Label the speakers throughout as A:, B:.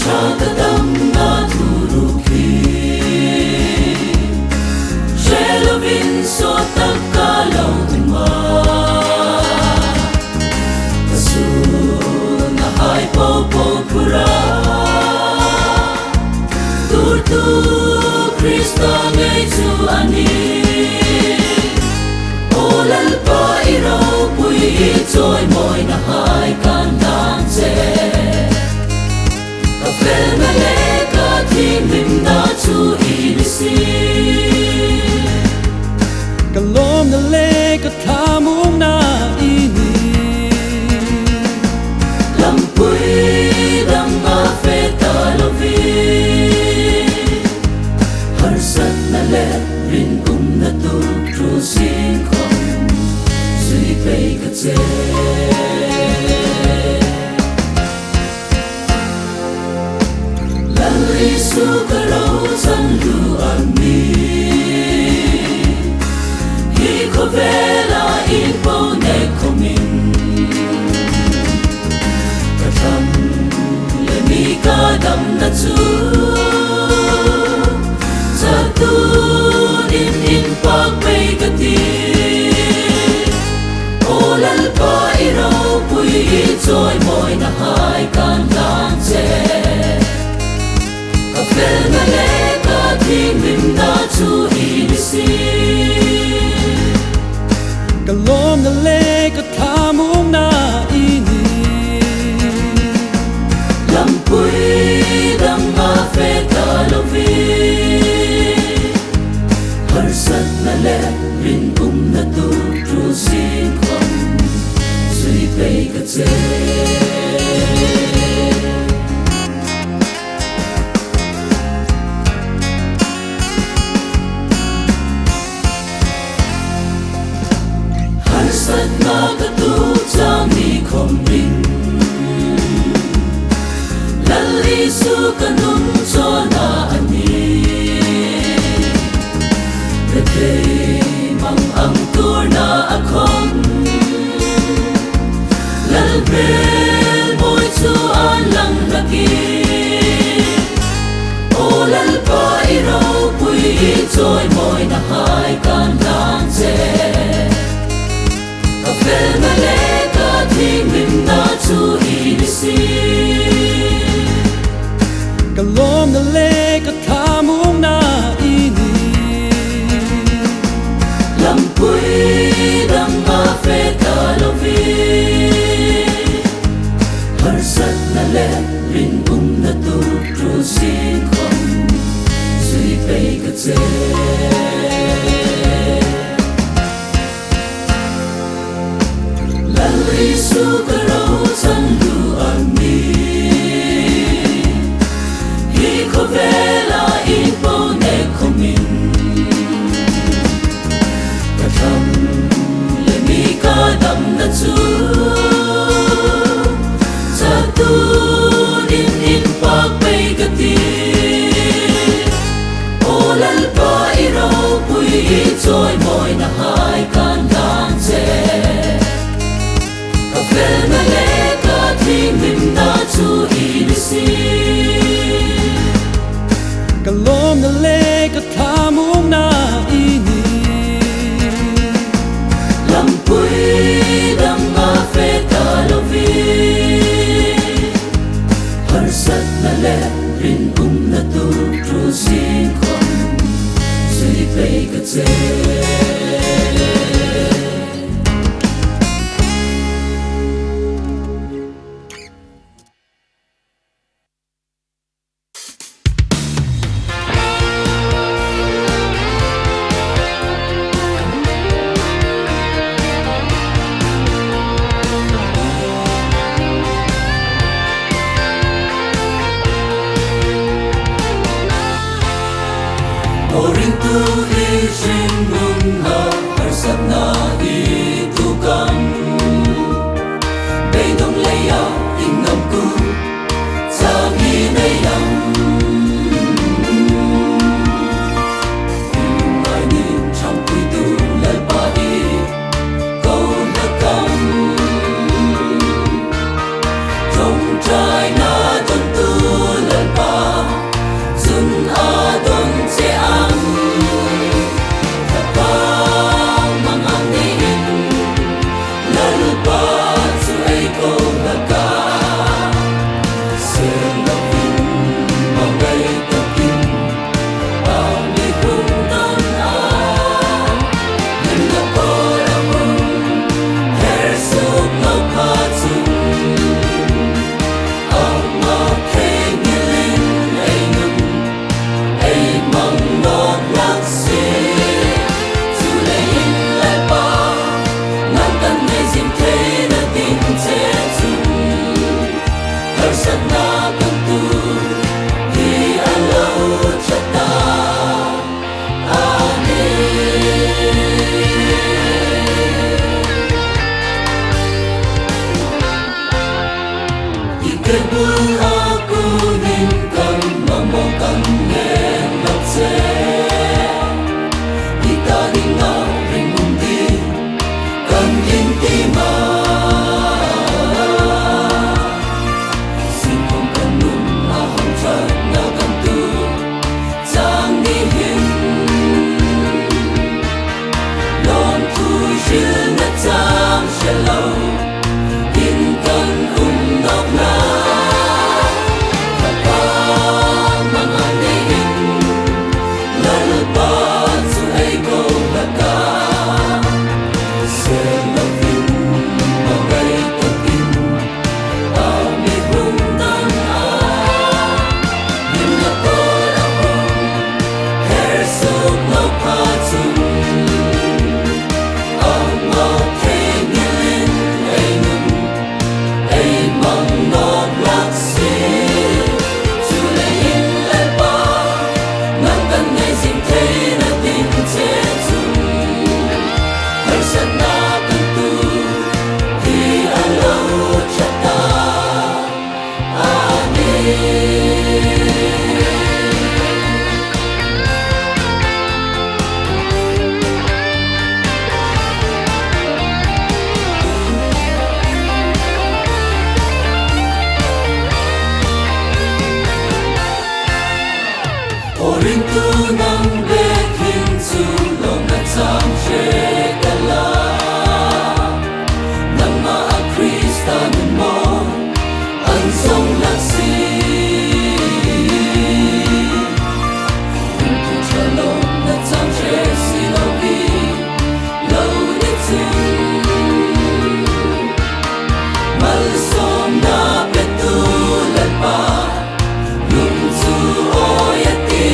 A: Shakadam na turuki Shelovin so takalaw tima Kasu na hai popo pura Turtu Krista ngay tu ani Olal pa iraw pui itoy moy na hai kandang te Kafel na leka timim na tu inisi
B: Kalom na leka tamong na ini
A: Lampuy dang mafeta lovi Harsat na le rin na tu trusin kong Sui pei katse Isu karau san lu ami Hi kovela ipo ne komin Katam le mi kadam na tu Satu in pagpay kati Olal pa iraw pui itoy moy na hai kandang te Kafel na leka timim na tu inisi
B: Kalom na leka tamong na ini
A: Lampuy dang mafeta lovi Harsat na le rin na tu trusin kong Sui pei katse Harsat na katutang ni komring Lalisu kanun so na ani Rekay mang ang tur na akong Lalbel mo'y tuan lang lagi Olal pa iraw pui itoy mo'y nahay kandang te Kafel na leka timim na tu inisi
B: Kalom na leka tamong na ini
A: Lampuy dang mafeta lovi Harsat na le rin na tu trusin kong Sui pei katse Isu karau san lu ami Hi kovela ipo ne komin Katam le mi kadam na tu Satu in pagpay kati Olal pa iraw pui itoy moy na hai kandang te Kafel na leka timim na tu inisi
B: Kalom na leka tamong na ini
A: Lampuy dang mafeta lovi Harsat na le rin na tu trusin kong Sui pei katse Oring tu ishin mung ha harsat na itukam Beidong laya ingam ku Sagi na yang Ngayin chang kui tu lalpadi Kau lakam Trong trai na trong tu lalpadi Orin tu nang bekin tu long na tam shekala nang ma a Krista mo an song laksi tu chalom na tam shesi logi lo ni tu mal som na betu lepa lung tu oyati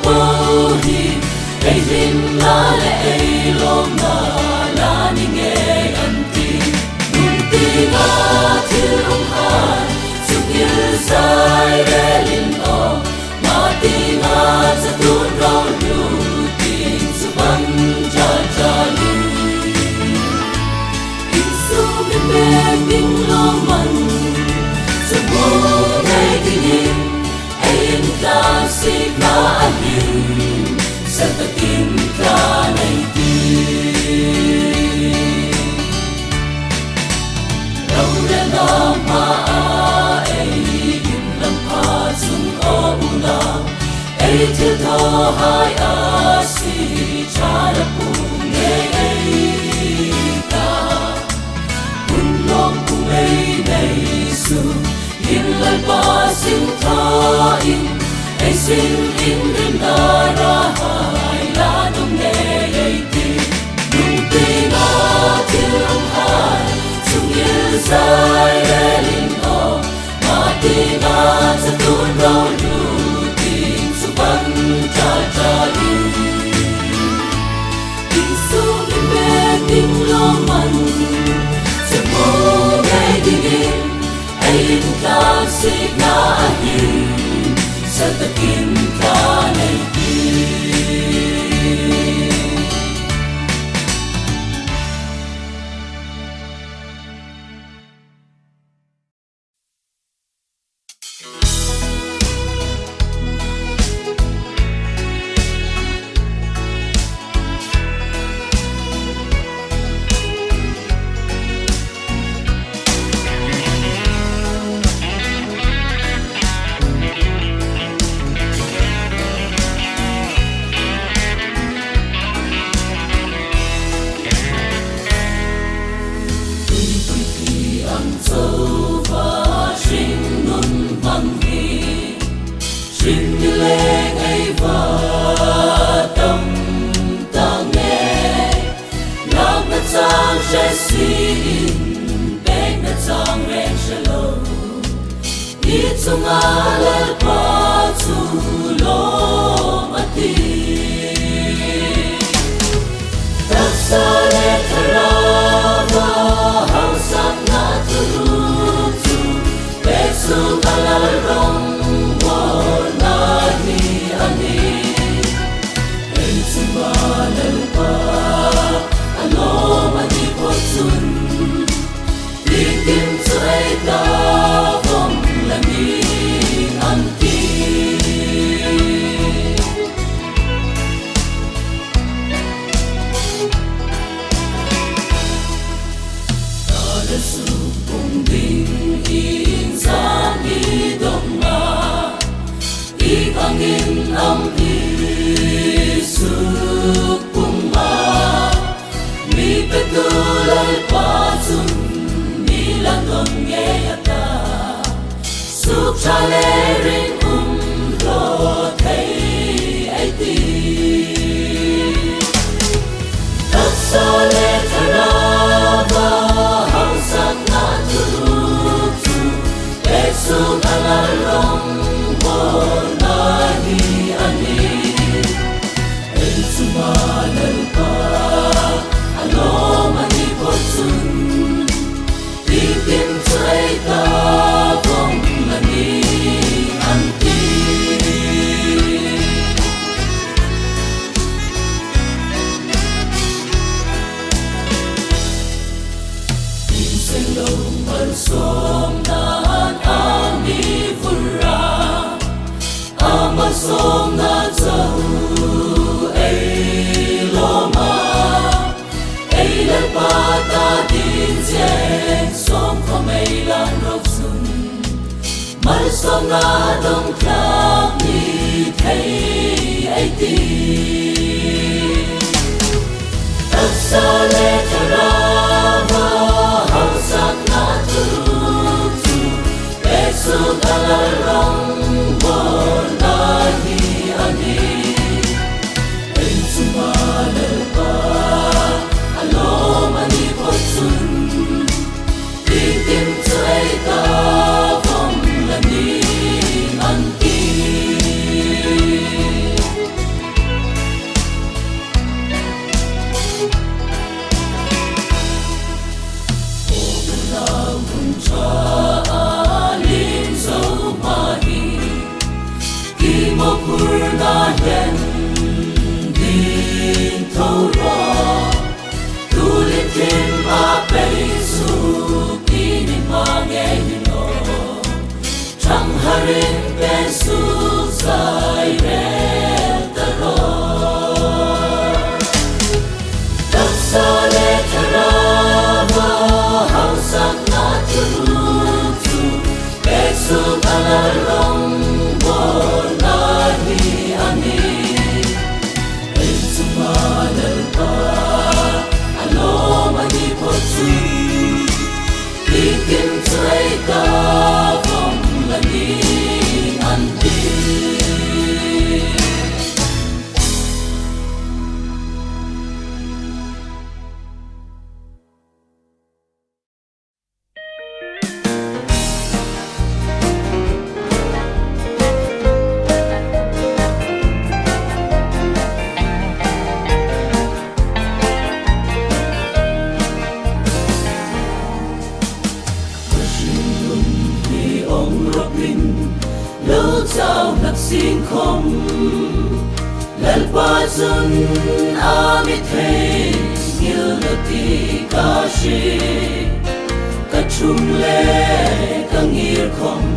A: bầu hi ai lim la le ai lom na la ni nghe anh ti nung ti na til ông hai sung yêu sai re lin o ma ti na sa tuôn rau lu tin su ban cha cha li in su mi me ding lo man su bo nei ti ni ai in ta si na ali sa ta kim ta nei ti đâu ra na ma ai in lam pa sung o una ai til tho hai a si cha la pu nghe ai ta un long pu ai nei su in lai pa sim tha in ai sin in rin na ra hai la dum nghe ai ti nung ti na til ông hai sung yêu sai re lin o ma ti na sa tuôn rau lu tin su ban cha cha li in su mi me ting lo man sa mo ngay di ni ai in ta si na hi sa ta kim ta nei ti Sinh như lệ ngày và tâm ta nghe Lạc đất sang sẽ xin Bếch đất sang rèn sẽ lâu Ít sông á lỡ qua chú lô mà ti Tất xa lệ thả ra và hào sắc ngã thư rụt chú Bếch xuống ta lỡ rong Tim cho ai ta vòng là mi ăn ti ta đã su cùng bình in ra đi đông mà đi càng in âm đi su cùng mà mi pe tu lai pa sun lan ngom nghe ta suk cha le ring lo thấy ai ti tất sa le thả ra và hào sắc na tu để su ta la rong mo na hi ani ai su ma le pa alo ma ni po sun Tim cho ai ta vòng. Sông na đông khác đi thấy ai ti thật xa lệ thả ra và hào sắc na tu để xuống ta la rong bo na hi ani anh suma le pa alo mani po sun tim cho ai ta hiền đi thâu rõ tu liên thiên ba bê su đi đi mà nghe như nó chẳng harin bên su dài rèn ta rồi đất xa lệ thara và hao sắc na chu chu bê su ta long bo na hi ani Ikin trai ka phong lani anti lâu sao nặc xin không lần qua dân amit hay như là ti ca sĩ cả chung lệ cả ngir không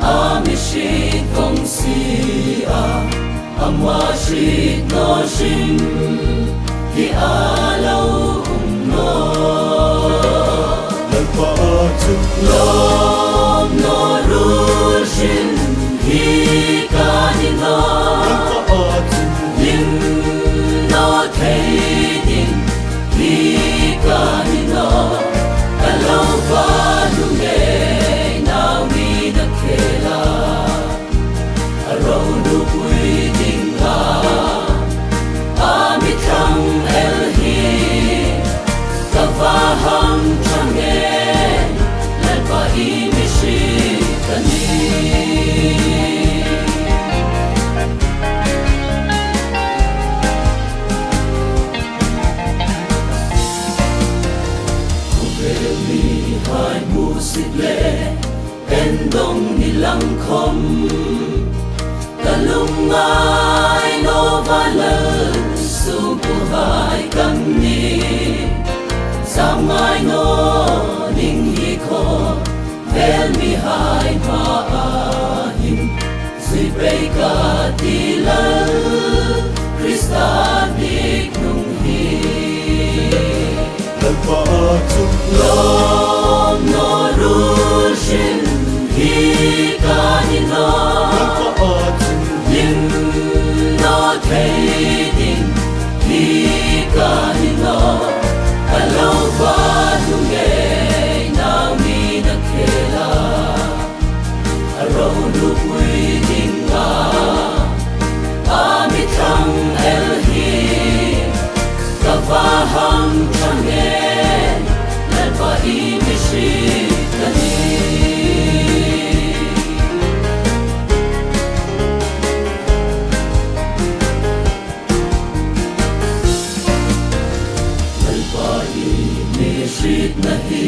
A: amit sĩ công si amwa sĩ no sinh thì lâu no
C: lần qua chung
A: lom no ru sinh hi ca ni no lim no thấy din hi ca ni no ta lâu va nu nghe nào mi na khela ro nu quy ding la ami thang el hi ka va ham chang nghe lan ba i mi shi ka ni hai mùa xịt lệ bên đông ni lăng không ta lung ai nó va lơ xuống của hai căn ni sao ai nó ninh hi khó vel mi hai ma hin duy bay cả ti lơ Christa dik nung hi
C: lần qua chung
A: lom no ru shin hi ca ni no lim no thấy din hi ca ni no ta lâu qua nu nghe nào mi na khela ro nu quy ding la ami thang el hi ka va ham chang nghe lan ba i mi shi ka ni lan ba i mi shi na hi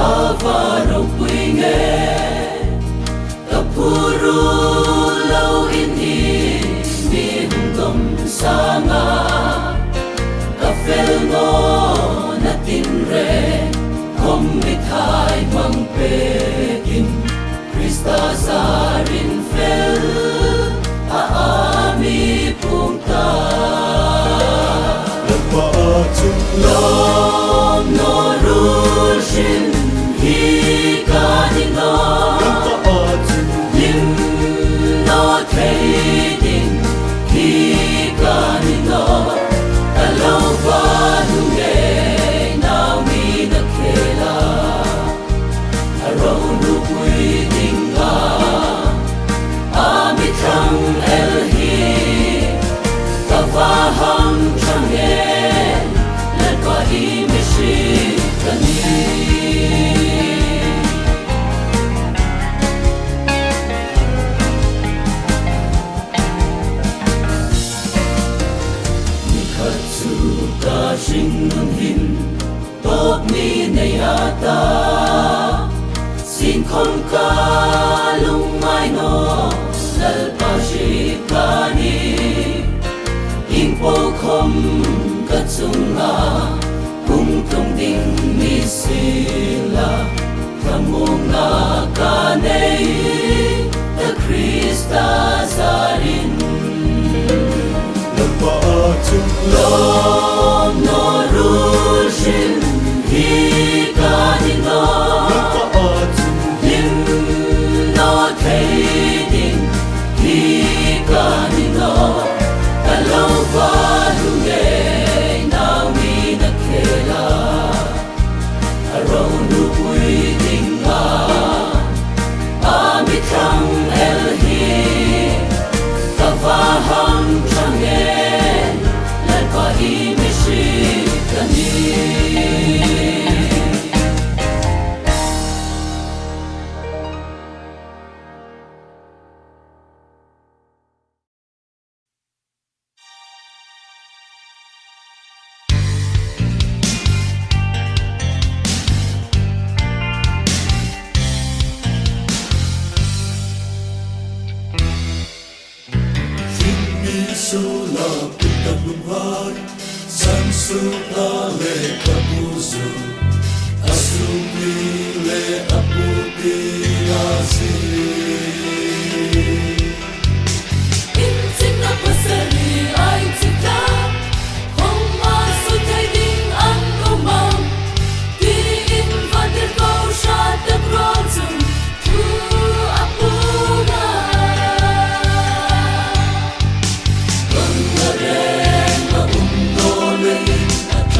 A: ava ro quy nghe ka puru lâu in hi mi hung tom sa nga ka fel ngo na tin re không mi thai mang pe in Christa zarin fel ami pung ta
C: lần qua chung
A: lom no ru shin hi ca ni no lim no thấy din hi ca ni no ta lâu va nu nghe nào mi na khela ro nu quy ding la ami thang el hi ka va ham chang nghe lan qua i mi shi ka ni ka sing nun hin top ni nei ata xin không ca lung mai no lal pa shi ka ni vô không cất dung hung trong đình mi sila kamong na kanei the Krista zarin lom no rushin hi kanino lim no trading hi kanino kalova lunge now mi nakela around the waiting Amitang elhi kavahang changen lalpa imishikani
C: Sula pita lumhar san sula le kapuzu asumi le aputi asi
A: Intik na pasari ay tika Hong masutay ding ang umang Di invadir ko siya tagrozum Tu apuna Bangaren maumdolin at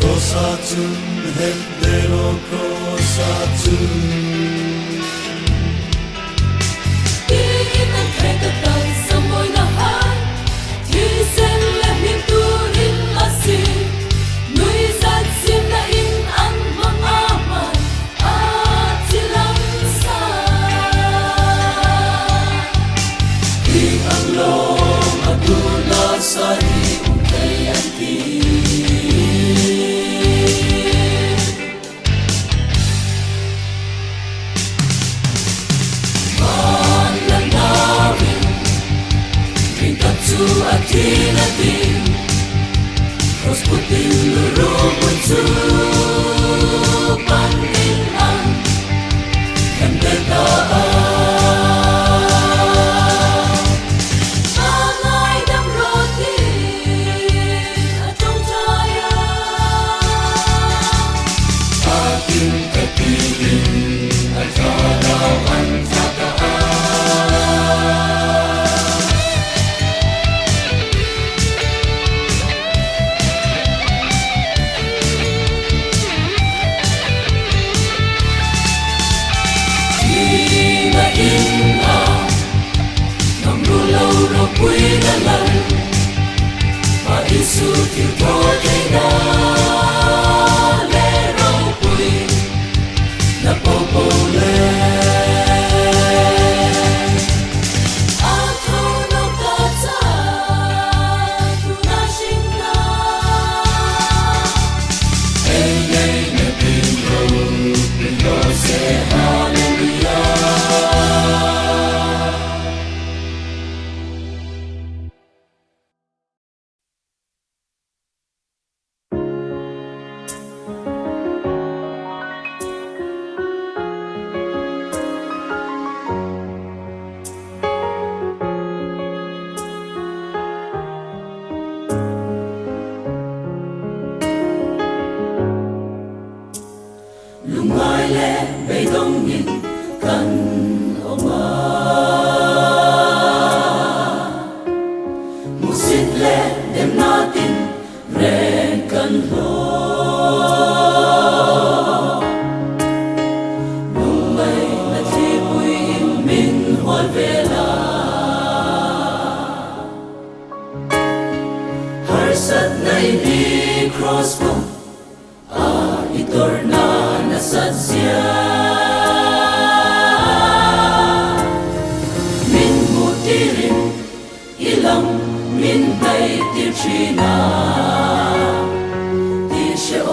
C: Crosatun hendero crosatun
A: Tingin ang krekatang sa mo'y nahan Tisen lehim turin asin Nu'y zatsin na in ang mga man At silang sa Di ang long at dula sa iyong kayantin Atin atin Rasputin lurubun su Panilang Kandataan Angay damrotin Atong taya Ating katilin At kalawan sa mo itor na nasadya min mutirin ilang min tay tirchina di siya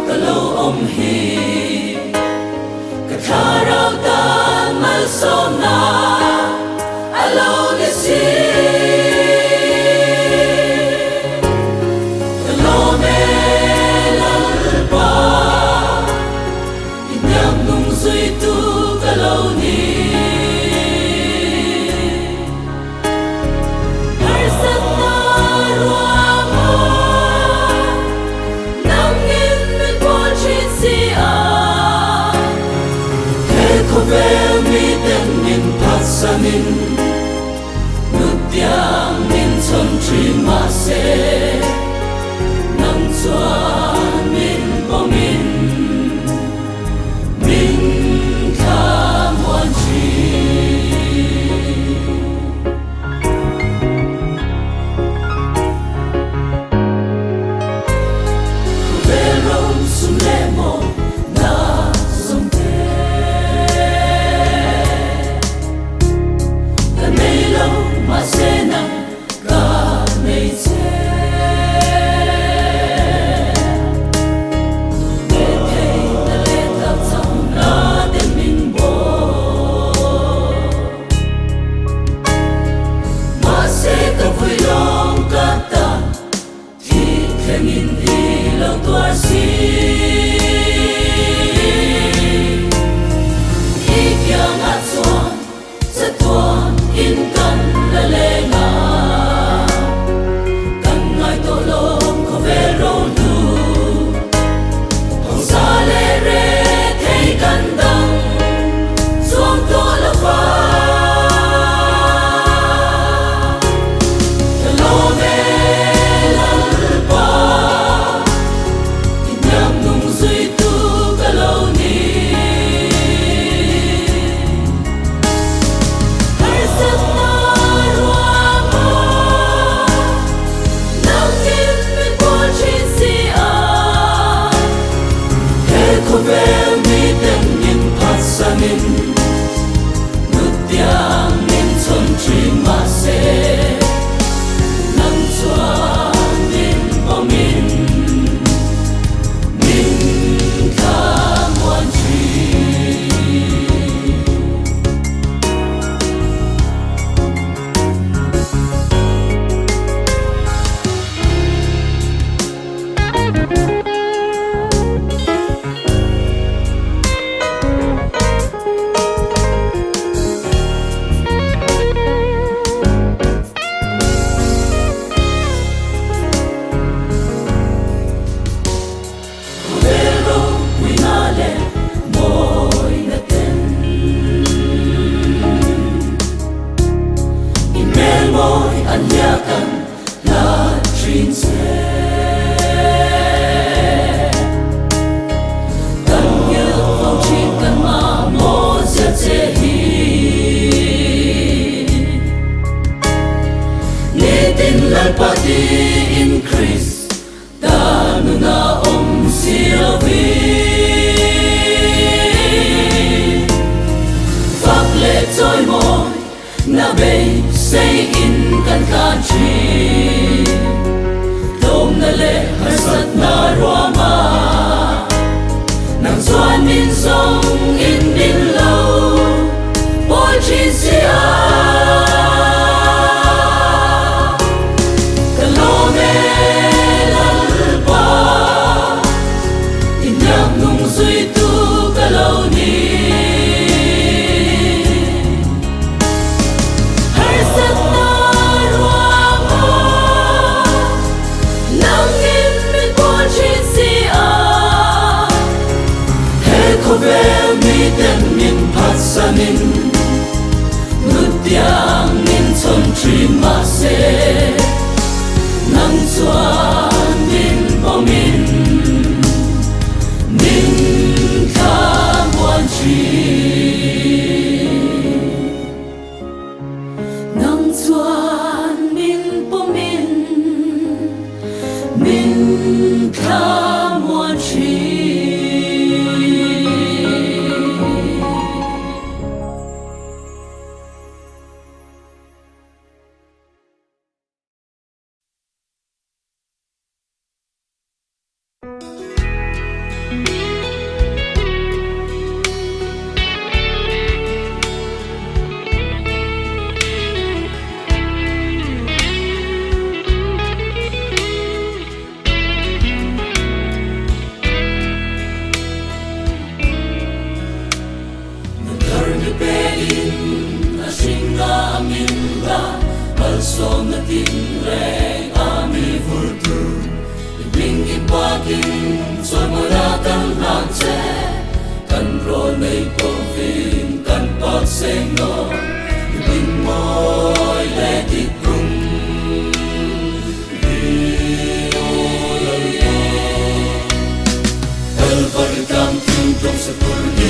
A: kalo hi katharaw tan malsona alaw lesi kalome lalpa inyang nung suy tu kalaw ni harsat na ruama nangin min pochin siya Kovel mi den min pasanin Nutyang min son trima se Nang chuan min bomin Min kam wan chi Kovel rom sum lemo na som Masenang kamay che Dekay na letap sang natin minbo Maseka puyong kata Di kengin ilaw tuarsi Ikyang at suan sa tuan inkan lalenga Kangay tolong kovero lu Hong sale re kay kandang Suang tola pa Kalome lalpa Inyam nung suy tu kalaw ni Harsat na ruama Nangin min pochin siya Kovel mi den min pasanin Nutyang min son trima se Nang chuan min bomin Min kam wan chi Pero winale moy natin Inel moy anyakan latrin se Kanyel phong chin kan ma mo zia tse hi Nitin lalpati increase Tanu na silvi Phật lệ trôi môi Na bê say in kan country Dom na lệ harsat na ruama Nang chuan min song in min lâu Bol chin siya Kalome lalpa Inyam nung suy tu kalaw ni Harsat na ruama Nangin min pochin siya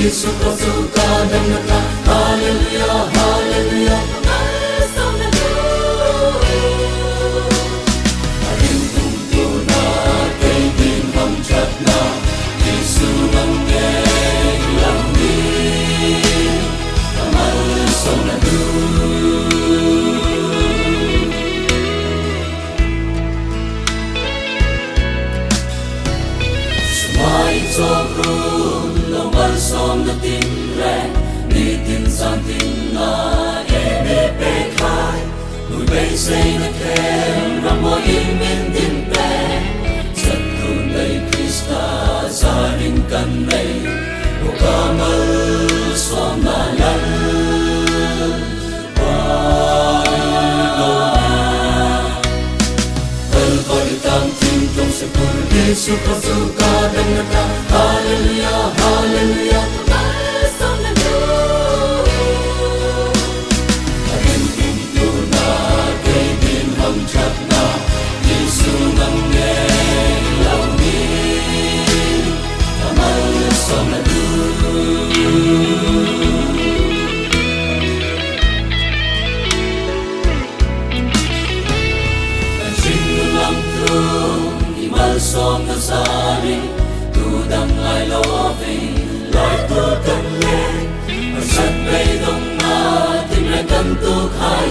A: Yesu kazuka dan nata haleluya haleluya Samalu Arin tuna kay din ham chat na Yesu mangge lang ni Kamal Samalu Sumai sobrum lo balsom na tinre ni tin san tin na eme pekai Nui bay say na kem ramo imin din pe Satun day Krista zaring kan nay O kamal som na lan Yesu kazuka dan nata haleluya haleluya Samalu Arin tuna kay din ham chat na Yesu mangge lang ni Kamal Samalu Som na sari tu dang ai lo vi loi tu kan le ở sân bay đông na tim lại cần tu khai